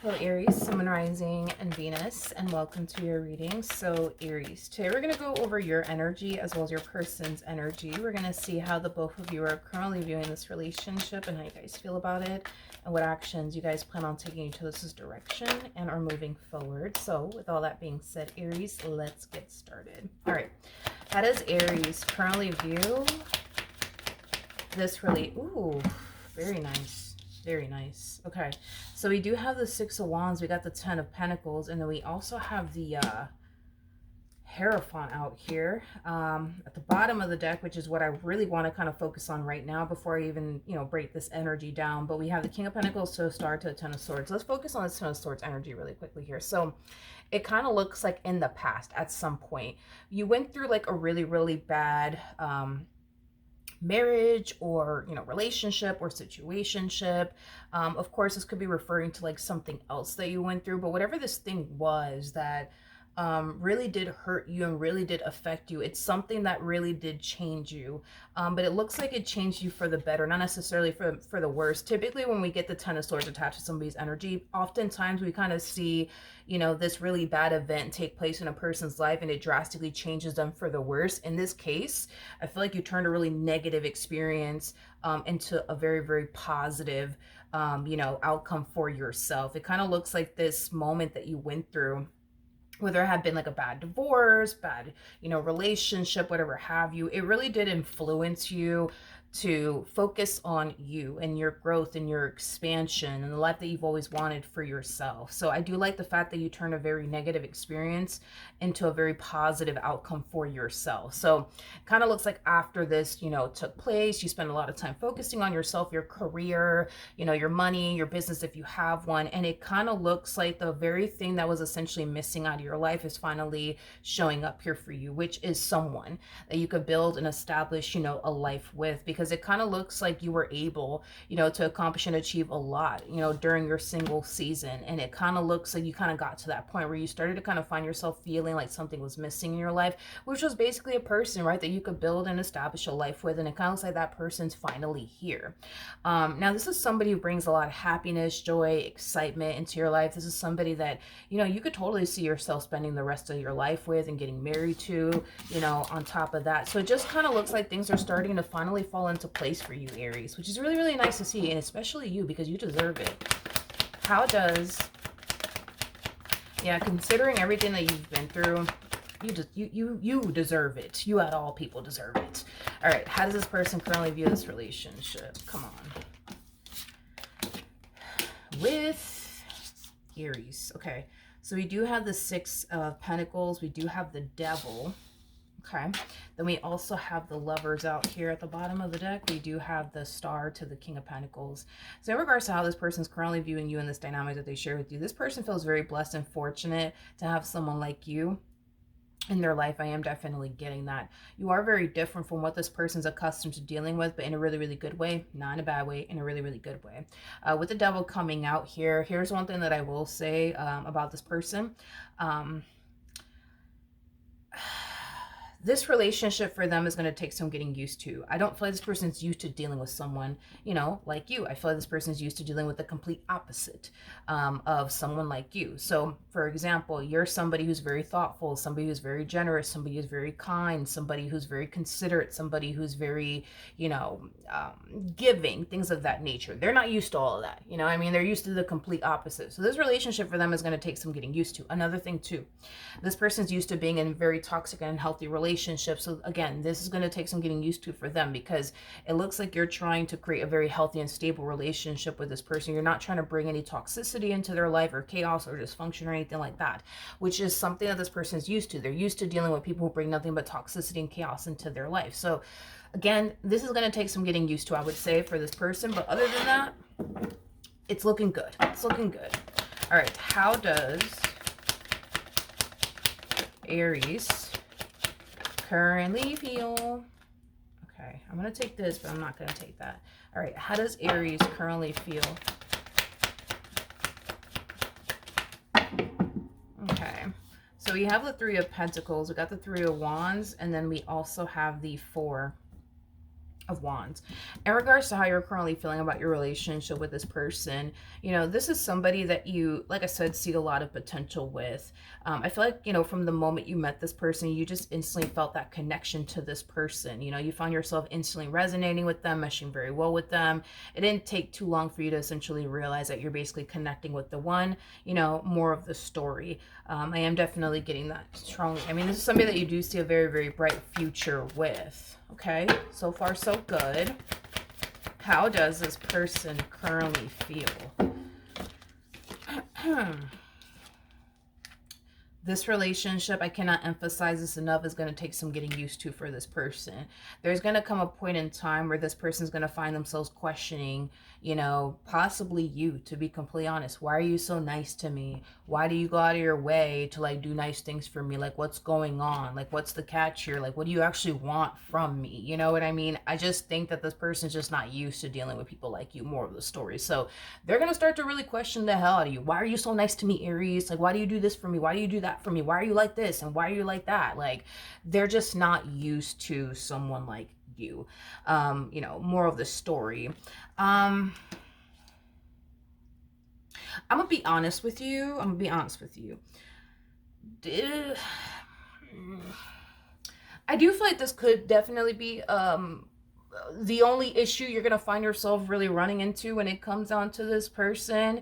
Hello Aries, Sun, Moon, Rising, and Venus, and welcome to your reading. So Aries, today we're going to go over your energy as well as your person's energy. We're going to see how the both of you are currently viewing this relationship and how you guys feel about it, and what actions you guys plan on taking each other's direction and are moving forward. So with all that being said, Aries, let's get started. All right, how does Aries currently view this really? Ooh, very nice. Very nice. Okay, so we do have the Six of Wands, we got the Ten of Pentacles, and then we also have the Hierophant out here at the bottom of the deck, which is what I really want to kind of focus on right now before I even, break this energy down. But we have the King of Pentacles to a Star to a Ten of Swords. Let's focus on the Ten of Swords energy really quickly here. So it kind of looks like in the past at some point you went through like a really, really bad marriage or relationship or situationship. Of course this could be referring to like something else that you went through, but whatever this thing was that really did hurt you and really did affect you, it's something that really did change you, but it looks like it changed you for the better, not necessarily for the worse. Typically when we get the Ten of Swords attached to somebody's energy, oftentimes we kind of see this really bad event take place in a person's life and it drastically changes them for the worse. In this case, I feel like you turned a really negative experience into a very, very positive outcome for yourself. It kind of looks like this moment that you went through, whether it had been like a bad divorce, bad, relationship, whatever have you, it really did influence you to focus on you and your growth and your expansion and the life that you've always wanted for yourself. So I do like the fact that you turn a very negative experience into a very positive outcome for yourself. So it kind of looks like after this, took place, you spend a lot of time focusing on yourself, your career, your money, your business if you have one. And it kind of looks like the very thing that was essentially missing out of your life is finally showing up here for you, which is someone that you could build and establish, a life with, because it kind of looks like you were able, to accomplish and achieve a lot, during your single season. And it kind of looks like you kind of got to that point where you started to kind of find yourself feeling like something was missing in your life, which was basically a person, right, that you could build and establish a life with. And it kind of looks like that person's finally here. Now, this is somebody who brings a lot of happiness, joy, excitement into your life. This is somebody that, you could totally see yourself spending the rest of your life with and getting married to, on top of that. So it just kind of looks like things are starting to finally fall into place for you, Aries, which is really, really nice to see, and especially you, because you deserve it. How does, considering everything that you've been through, you deserve it. You at all people deserve it. All right, how does this person currently view this relationship? Come on. With Aries. Okay, so we do have the Six of Pentacles. We do have the Devil. Okay, then we also have the Lovers out here at the bottom of the deck. We do have the Star to the King of Pentacles. So in regards to how this person is currently viewing you and this dynamic that they share with you, this person feels very blessed and fortunate to have someone like you in their life. I am definitely getting that. You are very different from what this person's accustomed to dealing with, but in a really, really good way, not in a bad way, in a really, really good way. With the Devil coming out here, here's one thing that I will say about this person. This relationship for them is going to take some getting used to. I don't feel like this person's used to dealing with someone, like you. I feel like this person's used to dealing with the complete opposite of someone like you. So, for example, you're somebody who's very thoughtful, somebody who's very generous, somebody who's very kind, somebody who's very considerate, somebody who's very, giving, things of that nature. They're not used to all of that. They're used to the complete opposite. So this relationship for them is going to take some getting used to. Another thing too, this person's used to being in very toxic and unhealthy relationships. So again, this is going to take some getting used to for them, because it looks like you're trying to create a very healthy and stable relationship with this person. You're not trying to bring any toxicity into their life or chaos or dysfunction or anything like that, which is something that this person is used to. They're used to dealing with people who bring nothing but toxicity and chaos into their life. So again, this is going to take some getting used to, I would say, for this person. But other than that, it's looking good. It's looking good. All right, how does Aries currently feel? Okay, I'm going to take this, but I'm not going to take that. All right, how does Aries currently feel? Okay, so we have the Three of Pentacles, we got the Three of Wands, and then we also have the Four of Wands. In regards to how you're currently feeling about your relationship with this person, this is somebody that you, like I said, see a lot of potential with. I feel like, from the moment you met this person, you just instantly felt that connection to this person. You found yourself instantly resonating with them, meshing very well with them. It didn't take too long for you to essentially realize that you're basically connecting with the one, more of the story. I am definitely getting that strong. I mean, this is somebody that you do see a very, very bright future with. Okay, so far so good. How does this person currently feel? This relationship, I cannot emphasize this enough, is going to take some getting used to for this person. There's going to come a point in time where this person is going to find themselves questioning, possibly you, to be completely honest. Why are you so nice to me? Why do you go out of your way to like do nice things for me? Like, what's going on? Like, what's the catch here? Like, what do you actually want from me? You know what I mean? I just think that this person's just not used to dealing with people like you, more of the story. So they're going to start to really question the hell out of you. Why are you so nice to me, Aries? Like, why do you do this for me? Why do you do that for me? Why are you like this? And why are you like that? Like, they're just not used to someone like you. More of the story. I'm gonna be honest with you. I do feel like this could definitely be the only issue you're gonna find yourself really running into when it comes down to this person,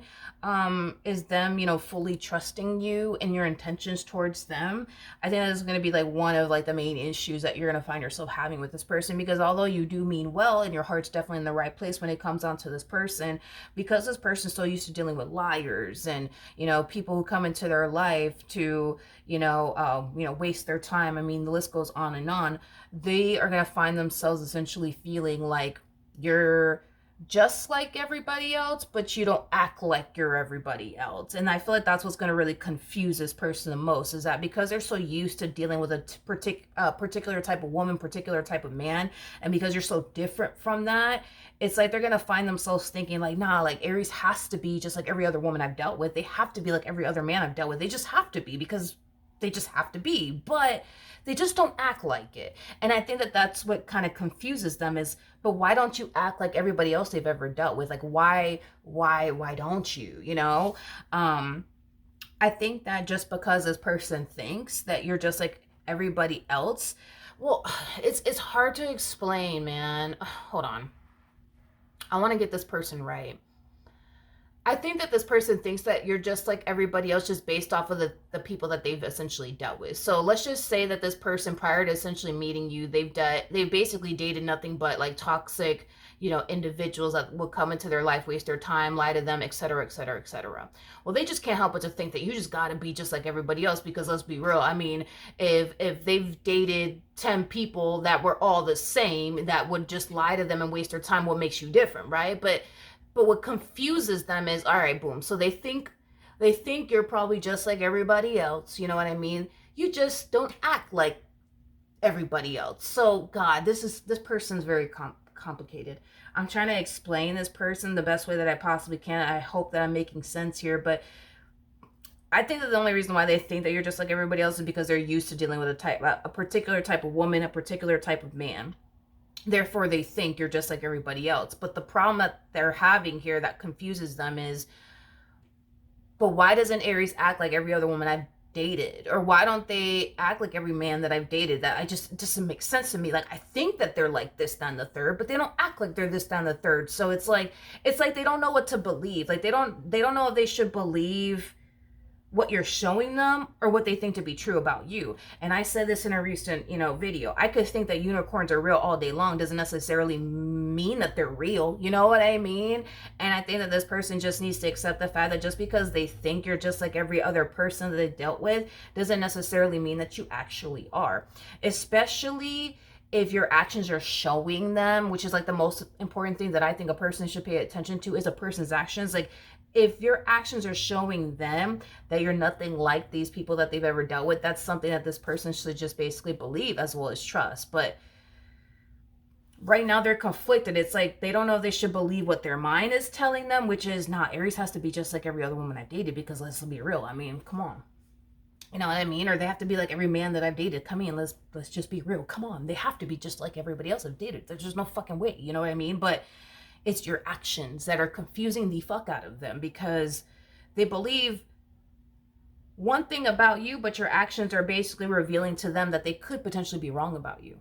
is them, fully trusting you and your intentions towards them. I think that's gonna be like one of like the main issues that you're gonna find yourself having with this person, because although you do mean well and your heart's definitely in the right place when it comes down to this person, because this person's so used to dealing with liars and people who come into their life to waste their time. I mean, the list goes on and on. They are going to find themselves essentially feeling like you're just like everybody else, but you don't act like you're everybody else. And I feel like that's what's going to really confuse this person the most, is that because they're so used to dealing with a particular type of woman, particular type of man, and because you're so different from that, it's like they're going to find themselves thinking like, nah, like Aries has to be just like every other woman I've dealt with. They have to be like every other man I've dealt with. They just have to be, because they just have to be. But they just don't act like it. And I think that that's what kind of confuses them, is, but why don't you act like everybody else they've ever dealt with? Like, why don't you, I think that just because this person thinks that you're just like everybody else, well, it's hard to explain, man. Hold on. I want to get this person right. I think that this person thinks that you're just like everybody else, just based off of the people that they've essentially dealt with. So let's just say that this person, prior to essentially meeting you, they've basically dated nothing but like toxic, individuals that will come into their life, waste their time, lie to them, etc., etc., etc. Well, they just can't help but to think that you just gotta be just like everybody else, because let's be real. I mean, if they've dated 10 people that were all the same, that would just lie to them and waste their time, what makes you different, right? But what confuses them is, all right, boom. So they think you're probably just like everybody else. You know what I mean? You just don't act like everybody else. So God, this person's very complicated. I'm trying to explain this person the best way that I possibly can. I hope that I'm making sense here, but I think that the only reason why they think that you're just like everybody else is because they're used to dealing with a particular type of woman, a particular type of man. Therefore, they think you're just like everybody else. But the problem that they're having here that confuses them is, but why doesn't Aries act like every other woman I've dated? Or why don't they act like every man that I've dated? That it doesn't make sense to me. Like, I think that they're like this, then the third, but they don't act like they're this, then the third. So it's like they don't know what to believe. Like, they don't know if they should believe what you're showing them or what they think to be true about you. And I said this in a recent, video. I could think that unicorns are real all day long, doesn't necessarily mean that they're real. You know what I mean? And I think that this person just needs to accept the fact that just because they think you're just like every other person that they dealt with doesn't necessarily mean that you actually are. Especially if your actions are showing them, which is like the most important thing that I think a person should pay attention to, is a person's actions. Like, if your actions are showing them that you're nothing like these people that they've ever dealt with, that's something that this person should just basically believe as well as trust. But right now they're conflicted. It's like they don't know if they should believe what their mind is telling them, which is, nah, Aries has to be just like every other woman I've dated, because let's be real. I mean, come on. You know what I mean? Or they have to be like every man that I've dated. Come in, let's just be real. Come on, they have to be just like everybody else I've dated. There's just no fucking way. You know what I mean? But it's your actions that are confusing the fuck out of them, because they believe one thing about you, but your actions are basically revealing to them that they could potentially be wrong about you.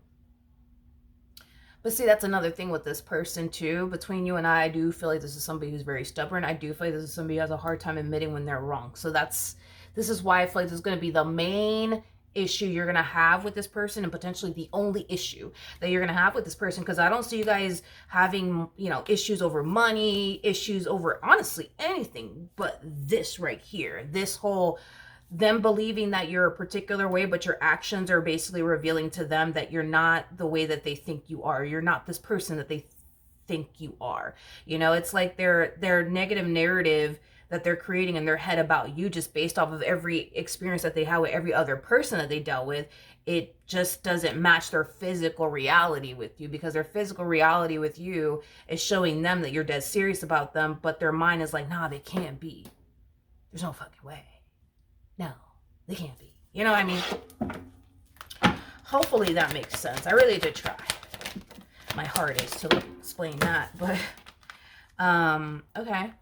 But see, that's another thing with this person too. Between you and I do feel like this is somebody who's very stubborn. I do feel like this is somebody who has a hard time admitting when they're wrong. So this is why I feel like this is going to be the main issue you're going to have with this person, and potentially the only issue that you're going to have with this person, because I don't see you guys having, issues over money, issues over honestly anything but this right here. This whole them believing that you're a particular way, but your actions are basically revealing to them that you're not the way that they think you are. You're not this person that they think you are. It's like their negative narrative that they're creating in their head about you, just based off of every experience that they had with every other person that they dealt with. It just doesn't match their physical reality with you, because their physical reality with you is showing them that you're dead serious about them, but their mind is like, nah, they can't be. There's no fucking way. No, they can't be. You know what I mean? Hopefully that makes sense. I really did try my hardest to explain that, but okay.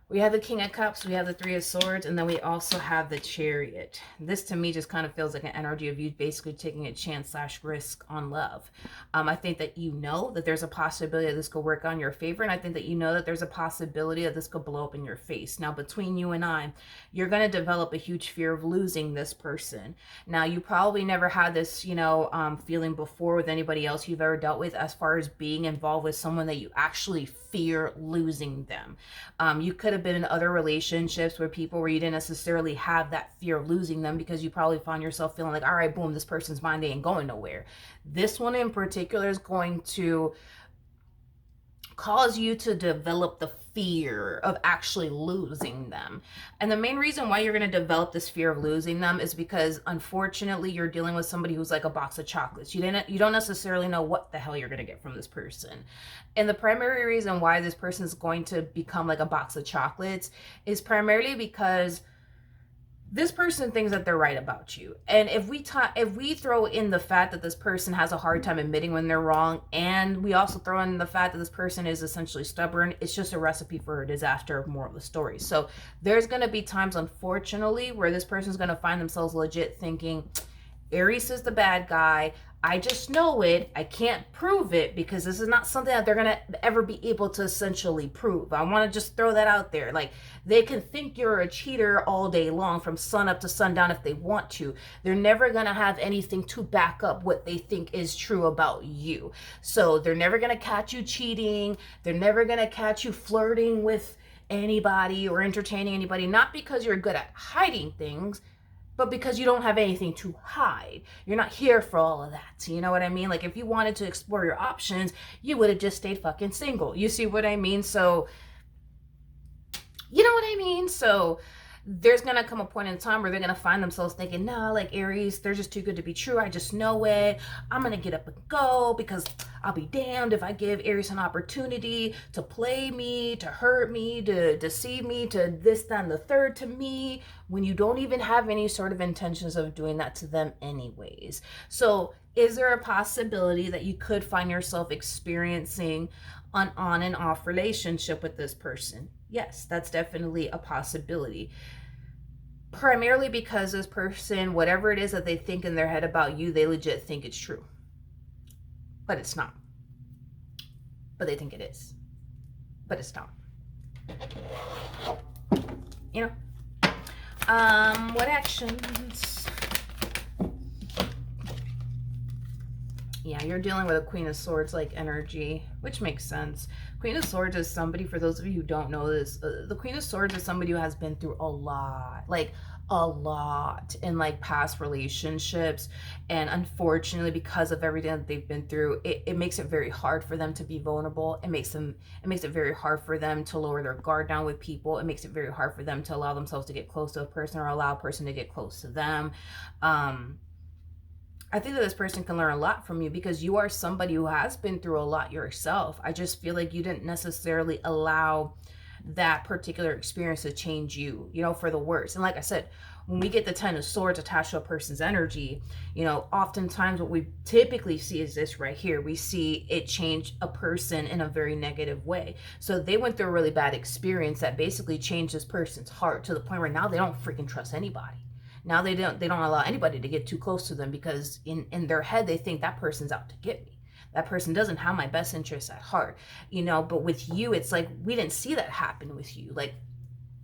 We have the King of Cups, we have the Three of Swords, and then we also have the Chariot. This to me just kind of feels like an energy of you basically taking a chance / risk on love. I think that that there's a possibility that this could work on your favor, and I think that that there's a possibility that this could blow up in your face. Now, between you and I, you're going to develop a huge fear of losing this person. Now, you probably never had this, feeling before with anybody else you've ever dealt with, as far as being involved with someone that you actually fear losing them. You could have been in other relationships where you didn't necessarily have that fear of losing them, because you probably found yourself feeling like, all right, boom, this person's mine, they ain't going nowhere. This one in particular is going to cause you to develop the fear of actually losing them. And the main reason why you're going to develop this fear of losing them is because, unfortunately, you're dealing with somebody who's like a box of chocolates. You don't necessarily know what the hell you're going to get from this person. And the primary reason why this person is going to become like a box of chocolates is primarily because this person thinks that they're right about you. And if we throw in the fact that this person has a hard time admitting when they're wrong, and we also throw in the fact that this person is essentially stubborn, it's just a recipe for a disaster, more of the story. So there's going to be times, unfortunately, where this person's going to find themselves legit thinking, Aries is the bad guy. I just know it. I can't prove it, because this is not something that they're going to ever be able to essentially prove. I want to just throw that out there. Like, they can think you're a cheater all day long from sun up to sundown if they want to. They're never going to have anything to back up what they think is true about you. So they're never going to catch you cheating. They're never going to catch you flirting with anybody or entertaining anybody, not because you're good at hiding things, but because you don't have anything to hide. You're not here for all of that. You know what I mean? Like, if you wanted to explore your options, you would have just stayed fucking single. You see what I mean? So, you know what I mean? So, there's going to come a point in time where they're going to find themselves thinking, nah, like Aries, they're just too good to be true. I just know it. I'm going to get up and go, because I'll be damned if I give Aries an opportunity to play me, to hurt me, to deceive me, to this, that, and the third to me, when you don't even have any sort of intentions of doing that to them anyways. So is there a possibility that you could find yourself experiencing an on and off relationship with this person? Yes, that's definitely a possibility. Primarily because this person, whatever it is that they think in their head about you, they legit think it's true. But it's not. But they think it is. But it's not. You know? What actions? Yeah, you're dealing with a Queen of Swords like energy, which makes sense. Queen of Swords is somebody, for those of you who don't know this, the Queen of Swords is somebody who has been through a lot in like past relationships. And unfortunately, because of everything that they've been through, it makes it very hard for them to be vulnerable. It makes it very hard for them to lower their guard down with people. It makes it very hard for them to allow themselves to get close to a person, or allow a person to get close to them. I think that this person can learn a lot from you, because you are somebody who has been through a lot yourself. I just feel like you didn't necessarily allow that particular experience to change you, for the worse. And like I said, when we get the Ten of Swords attached to a person's energy, oftentimes what we typically see is this right here. We see it change a person in a very negative way. So they went through a really bad experience that basically changed this person's heart to the point where now they don't freaking trust anybody. Now they don't allow anybody to get too close to them, because in their head they think that person's out to get me. That person doesn't have my best interests at heart. But with you, it's like we didn't see that happen with you. Like,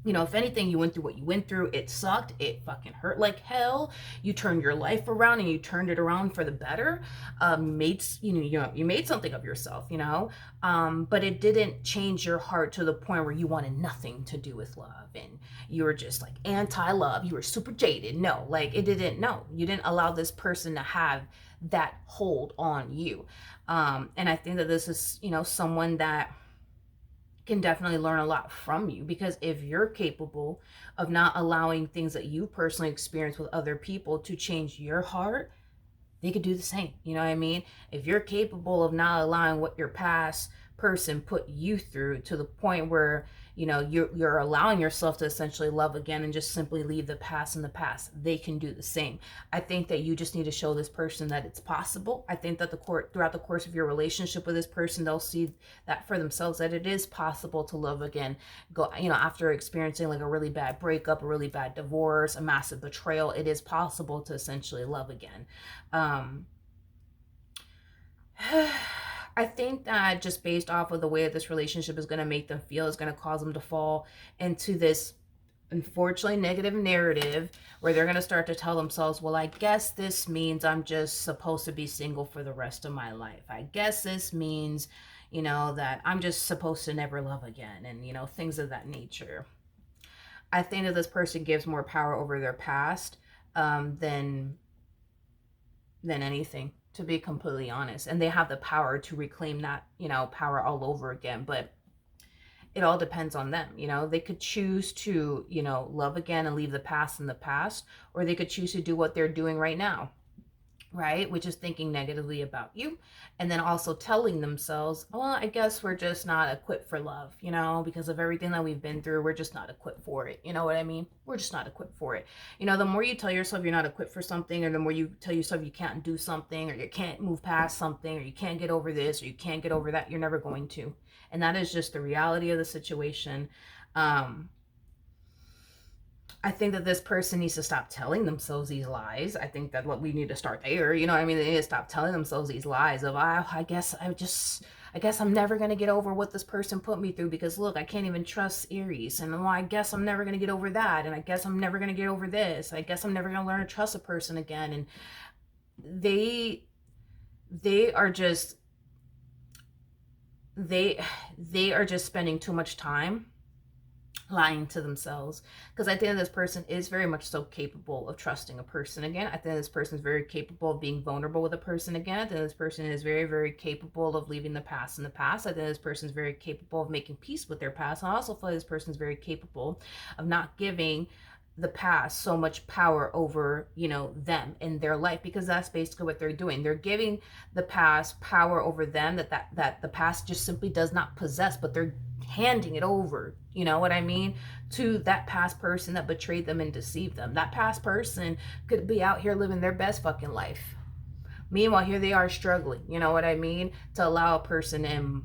if anything, you went through what you went through. It sucked. It fucking hurt like hell. You turned your life around, and you turned it around for the better. You made something of yourself, but it didn't change your heart to the point where you wanted nothing to do with love, and you were just like anti-love. You were super jaded. No, like it didn't. No, you didn't allow this person to have that hold on you. And I think that this is, someone that can definitely learn a lot from you, because if you're capable of not allowing things that you personally experience with other people to change your heart, they could do the same. You know what I mean? If you're capable of not allowing what your past person put you through to the point where you're allowing yourself to essentially love again and just simply leave the past in the past, they can do the same. I think that you just need to show this person that it's possible. I think that throughout the course of your relationship with this person, they'll see that for themselves, that it is possible to love again. After experiencing like a really bad breakup, a really bad divorce, a massive betrayal, it is possible to essentially love again. I think that just based off of the way that this relationship is going to make them feel, is going to cause them to fall into this, unfortunately, negative narrative where they're going to start to tell themselves, well, I guess this means I'm just supposed to be single for the rest of my life. I guess this means, that I'm just supposed to never love again, and, things of that nature. I think that this person gives more power over their past than anything, to be completely honest. And they have the power to reclaim that, power all over again. But it all depends on them. They could choose to, love again and leave the past in the past, or they could choose to do what they're doing right now, right? Which is thinking negatively about you, and then also telling themselves, well, I guess we're just not equipped for love, because of everything that we've been through. We're just not equipped for it. You know what I mean? We're just not equipped for it. The more you tell yourself you're not equipped for something, or the more you tell yourself you can't do something, or you can't move past something, or you can't get over this, or you can't get over that, you're never going to. And that is just the reality of the situation. I think that this person needs to stop telling themselves these lies. I think that what we need to start there. You know what I mean? They need to stop telling themselves these lies of, I guess I'm never going to get over what this person put me through, because look, I can't even trust Aries. And I guess I'm never going to get over that. And I guess I'm never going to get over this. I guess I'm never going to learn to trust a person again. And they are just spending too much time lying to themselves, because I think this person is very much so capable of trusting a person again. I think this person is very capable of being vulnerable with a person again. I think this person is very, very capable of leaving the past in the past. I think this person is very capable of making peace with their past. And I also feel like this person is very capable of not giving the past so much power over, them in their life, because that's basically what they're doing. They're giving the past power over them that the past just simply does not possess, but they're handing it over, you know what I mean, to that past person that betrayed them and deceived them. That past person could be out here living their best fucking life. Meanwhile, here they are struggling, you know what I mean, to allow a person in.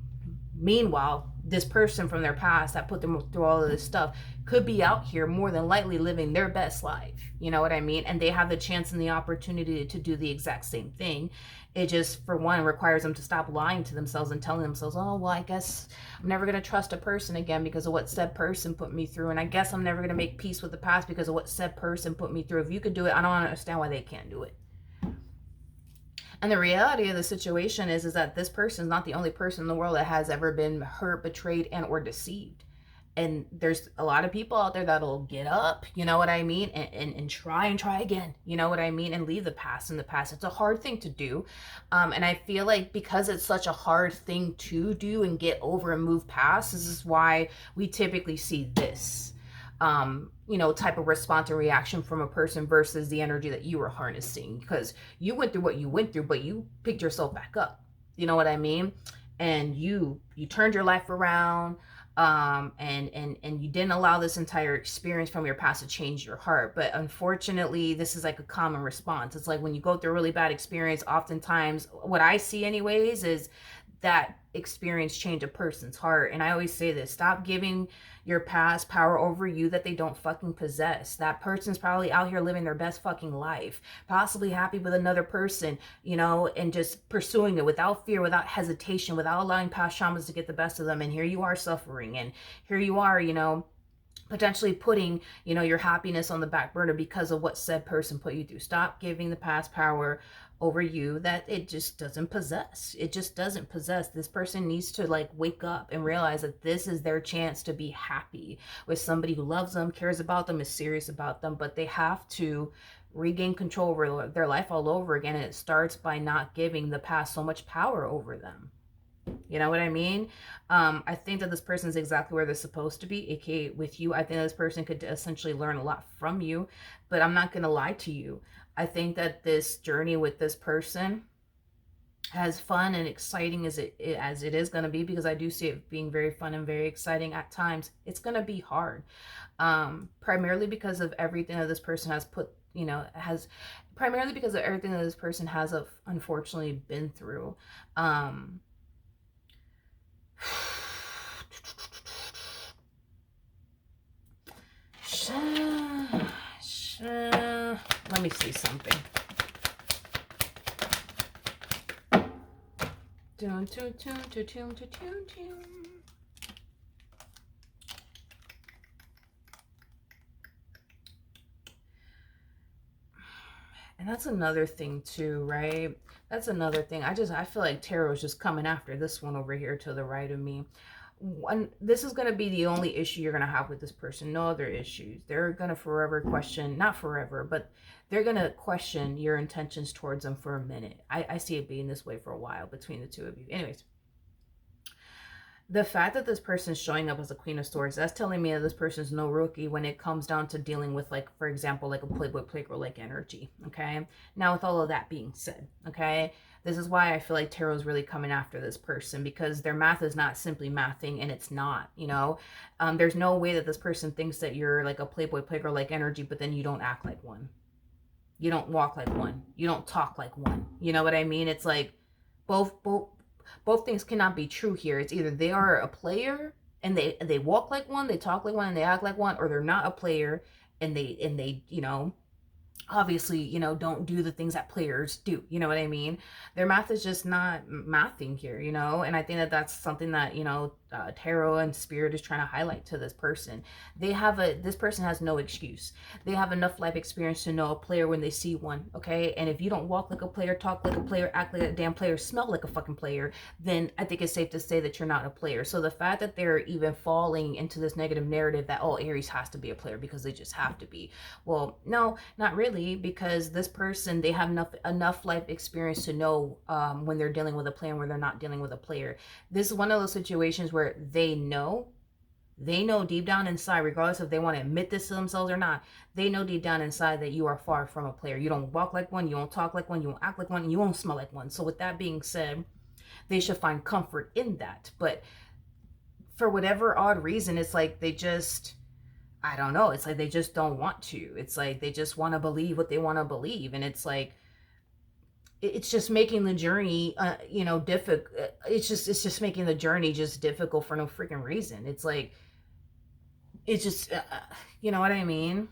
Meanwhile, this person from their past that put them through all of this stuff could be out here more than likely living their best life. You know what I mean? And they have the chance and the opportunity to do the exact same thing. It just, for one, requires them to stop lying to themselves and telling themselves, oh, well, I guess I'm never going to trust a person again because of what said person put me through. And I guess I'm never going to make peace with the past because of what said person put me through. If you could do it, I don't understand why they can't do it. And the reality of the situation is that this person is not the only person in the world that has ever been hurt, betrayed, and or deceived. And there's a lot of people out there that'll get up, you know what I mean, and try again, you know what I mean, and leave the past in the past. It's a hard thing to do. And I feel like because it's such a hard thing to do and get over and move past, this is why we typically see this, type of response and reaction from a person versus the energy that you were harnessing, because you went through what you went through, but you picked yourself back up. You know what I mean? And you turned your life around. And you didn't allow this entire experience from your past to change your heart. But unfortunately, this is like a common response. It's like when you go through a really bad experience, oftentimes what I see anyways is that experience change a person's heart. And I always say this: stop giving your past power over you that they don't fucking possess. That person's probably out here living their best fucking life, possibly happy with another person, you know, and just pursuing it without fear, without hesitation, without allowing past traumas to get the best of them. And here you are suffering, and here you are, you know, potentially putting, you know, your happiness on the back burner because of what said person put you through. Stop giving the past power over you that it just doesn't possess. It just doesn't possess. This person needs to like wake up and realize that this is their chance to be happy with somebody who loves them, cares about them, is serious about them. But they have to regain control over their life all over again, and it starts by not giving the past so much power over them. You know what I mean? I think that this person is exactly where they're supposed to be, aka with you. I think this person could essentially learn a lot from you, but I'm not going to lie to you. I think that this journey with this person, as fun and exciting as it is going to be, because I do see it being very fun and very exciting at times, it's going to be hard. Primarily because of everything that this person has put, you know, has primarily because of everything that this person has unfortunately been through. Let me see something. Dun, dun, dun, dun, dun, dun, dun. And that's another thing too, right? That's another thing. I feel like tarot is just coming after this one over here to the right of me. This is going to be the only issue you're going to have with this person. No other issues. They're going to forever question, not forever, but they're going to question your intentions towards them for a minute. I see it being this way for a while between the two of you. Anyways, the fact that this person's showing up as a Queen of Swords, that's telling me that this person's no rookie when it comes down to dealing with, like, for example, like a Playboy Playgirl like energy. Okay. Now, with all of that being said, okay, this is why I feel like tarot is really coming after this person, because their math is not simply mathing, and it's not, you know. There's no way that this person thinks that you're like a Playboy Playgirl like energy, but then you don't act like one. You don't walk like one. You don't talk like one. You know what I mean? It's like both things cannot be true here. It's either they are a player and they walk like one, they talk like one, and they act like one, or they're not a player and they you know, obviously, you know, don't do the things that players do. You know what I mean? Their math is just not mathing here, you know? And I think that that's something that, you know, tarot and spirit is trying to highlight to this person. This person has no excuse. They have enough life experience to know a player when they see one, okay? And if you don't walk like a player, talk like a player, act like a damn player, smell like a fucking player, then I think it's safe to say that you're not a player. So the fact that they're even falling into this negative narrative that, oh, Aries has to be a player because they just have to be. Well, no, not really, because this person, they have enough life experience to know when they're dealing with a player and when they're not dealing with a player. This is one of those situations where they know deep down inside, regardless if they want to admit this to themselves or not, they know deep down inside that you are far from a player. You don't walk like one, you don't talk like one, you won't act like one, and you won't smell like one. So with that being said, they should find comfort in that. But for whatever odd reason, it's like they just, I don't know, it's like they just don't want to. It's like they just want to believe what they want to believe. And it's like, it's just making the journey, you know, difficult. It's just making the journey just difficult for no freaking reason. It's like, it's just, you know what I mean?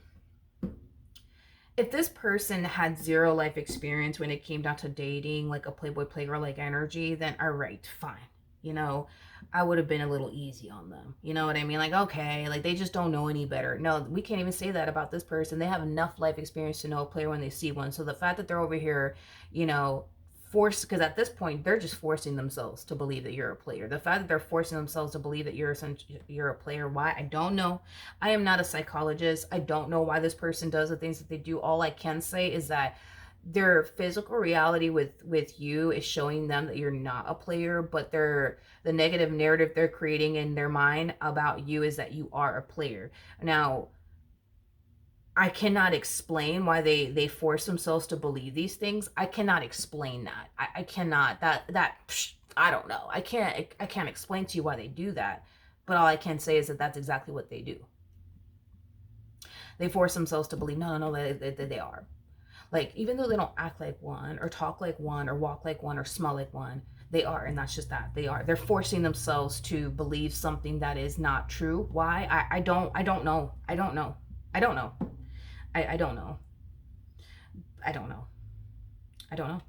If this person had zero life experience when it came down to dating, like a Playboy Playgirl like energy, then all right, fine. You know, I would have been a little easy on them. You know what I mean? Like, okay, like they just don't know any better. No, we can't even say that about this person. They have enough life experience to know a player when they see one. So the fact that they're over here, you know, because at this point they're just forcing themselves to believe that you're a player. The fact that they're forcing themselves to believe that you're a player, why, I don't know. I am not a psychologist. I don't know why this person does the things that they do. All I can say is that their physical reality with you is showing them that you're not a player, but the negative narrative they're creating in their mind about you is that you are a player. Now, I cannot explain why they force themselves to believe these things. I cannot explain that. I cannot, I don't know. I can't explain to you why they do that. But all I can say is that that's exactly what they do. They force themselves to believe, no, no, no, they are. Like, even though they don't act like one, or talk like one, or walk like one, or smell like one, they are. And that's just that. They are. They're forcing themselves to believe something that is not true. Why? I don't know. I don't know. I don't know. I don't know. I don't know. I don't know.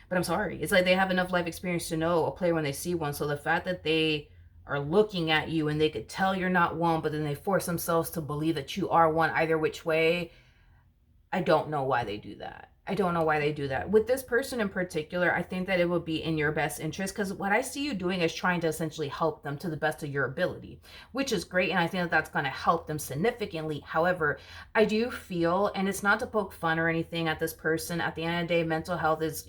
But I'm sorry. It's like they have enough life experience to know a player when they see one. So the fact that they are looking at you and they could tell you're not one, but then they force themselves to believe that you are one either which way, I don't know why they do that. I don't know why they do that. With this person in particular, I think that it would be in your best interest, because what I see you doing is trying to essentially help them to the best of your ability, which is great. And I think that that's going to help them significantly. However, I do feel, and it's not to poke fun or anything at this person, at the end of the day, mental health is,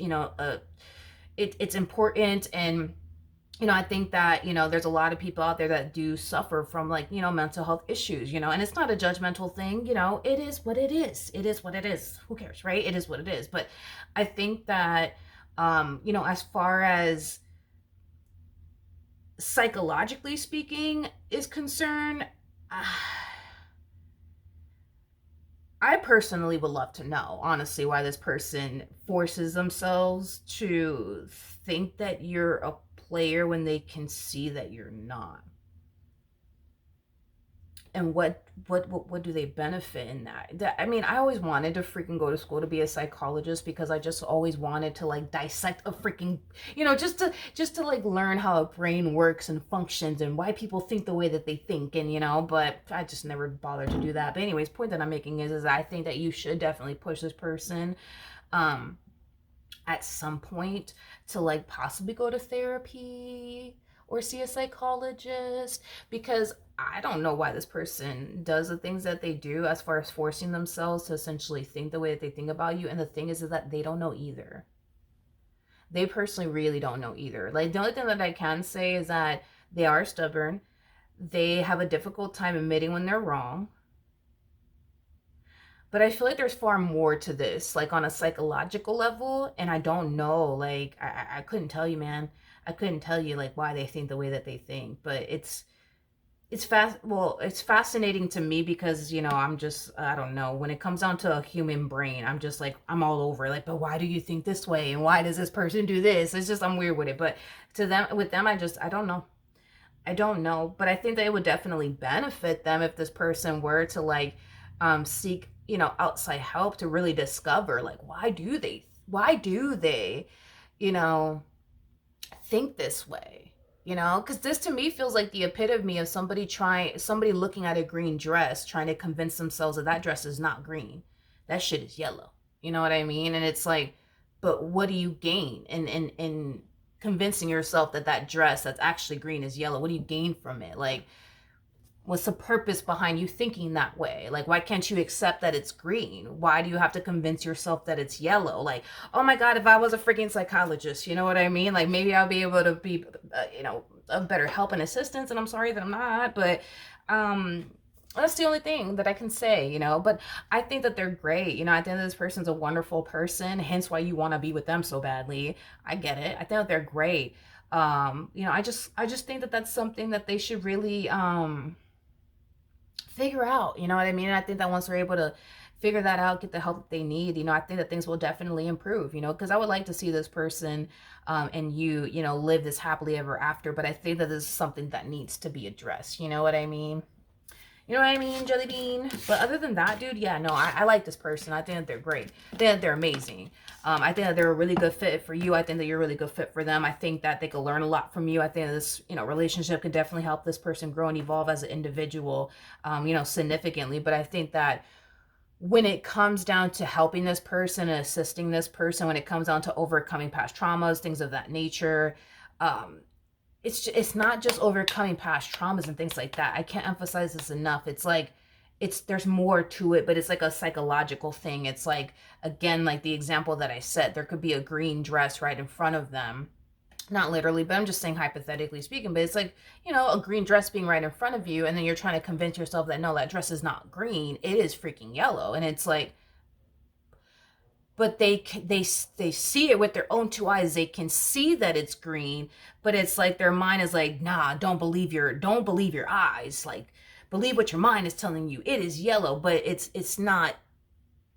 it's important. And I think that, there's a lot of people out there that do suffer from, like, mental health issues, and it's not a judgmental thing. It is what it is. It is what it is. Who cares, right? It is what it is. But I think that, as far as psychologically speaking is concerned, I personally would love to know, honestly, why this person forces themselves to think that you're a player when they can see that you're not. And what do they benefit in that? I mean, I always wanted to freaking go to school to be a psychologist, because I just always wanted to, like, dissect a freaking, just to like learn how a brain works and functions, and why people think the way that they think, and but I just never bothered to do that. But anyways, point that I'm making is I think that you should definitely push this person at some point to, like, possibly go to therapy or see a psychologist, because I don't know why this person does the things that they do, as far as forcing themselves to essentially think the way that they think about you. And the thing is that they don't know either. They personally really don't know either. Like, the only thing that I can say is that they are stubborn. They have a difficult time admitting when they're wrong. But I feel like there's far more to this, like on a psychological level. And I don't know, like, I couldn't tell you, man. I couldn't tell you, like, why they think the way that they think. But it's fascinating to me, because I'm just, I don't know, when it comes down to a human brain, I'm just like, I'm all over, like, but why do you think this way, and why does this person do this? It's just, I'm weird with it. But with them, I don't know. I don't know. But I think that it would definitely benefit them if this person were to, like, seek outside help to really discover, like, why do they you know think this way, because this to me feels like the epitome of somebody looking at a green dress, trying to convince themselves that that dress is not green. That shit is yellow. You know what I mean? And it's like, but what do you gain in convincing yourself that that dress that's actually green is yellow? What do you gain from it? Like, what's the purpose behind you thinking that way? Like, why can't you accept that it's green? Why do you have to convince yourself that it's yellow? Like, oh my God, if I was a freaking psychologist, you know what I mean? Like, maybe I'll be able to be, a better help and assistance. And I'm sorry that I'm not, but, that's the only thing that I can say, but I think that they're great. I think that this person's a wonderful person, hence why you want to be with them so badly. I get it. I think that they're great. I just think that that's something that they should really, figure out. You know what I mean? And I think that once they're able to figure that out, get the help that they need, I think that things will definitely improve, because I would like to see this person and live this happily ever after. But I think that this is something that needs to be addressed. You know what I mean? You know what I mean, Jelly Bean? But other than that, dude, yeah, no, I like this person. I think that they're great. I think that they're amazing. I think that they're a really good fit for you. I think that you're a really good fit for them. I think that they could learn a lot from you. I think this, relationship could definitely help this person grow and evolve as an individual, significantly. But I think that when it comes down to helping this person and assisting this person, when it comes down to overcoming past traumas, things of that nature, it's not just overcoming past traumas and things like that. I can't emphasize this enough. It's like, there's more to it, but it's like a psychological thing. It's like, again, like the example that I said, there could be a green dress right in front of them. Not literally, but I'm just saying hypothetically speaking. But it's like, a green dress being right in front of you, and then you're trying to convince yourself that no, that dress is not green. It is freaking yellow. And it's like, but they see it with their own two eyes. They can see that it's green, but it's like their mind is like, nah, don't believe your eyes. Like, believe what your mind is telling you. It is yellow, but it's not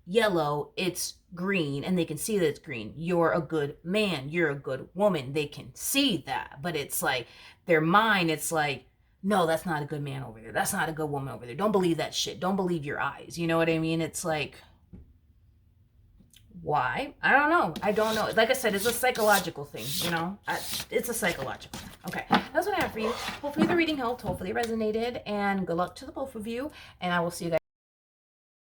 yellow, it's green, and they can see that it's green. You're a good man, you're a good woman. They can see that, but it's like their mind, it's like, no, that's not a good man over there. That's not a good woman over there. Don't believe that shit. Don't believe your eyes. You know what I mean? It's like, why? I don't know. I don't know. Like I said, it's a psychological thing, you know? It's a psychological thing. Okay, that's what I have for you. Hopefully the reading helped. Hopefully it resonated. And good luck to the both of you. And I will see you guys.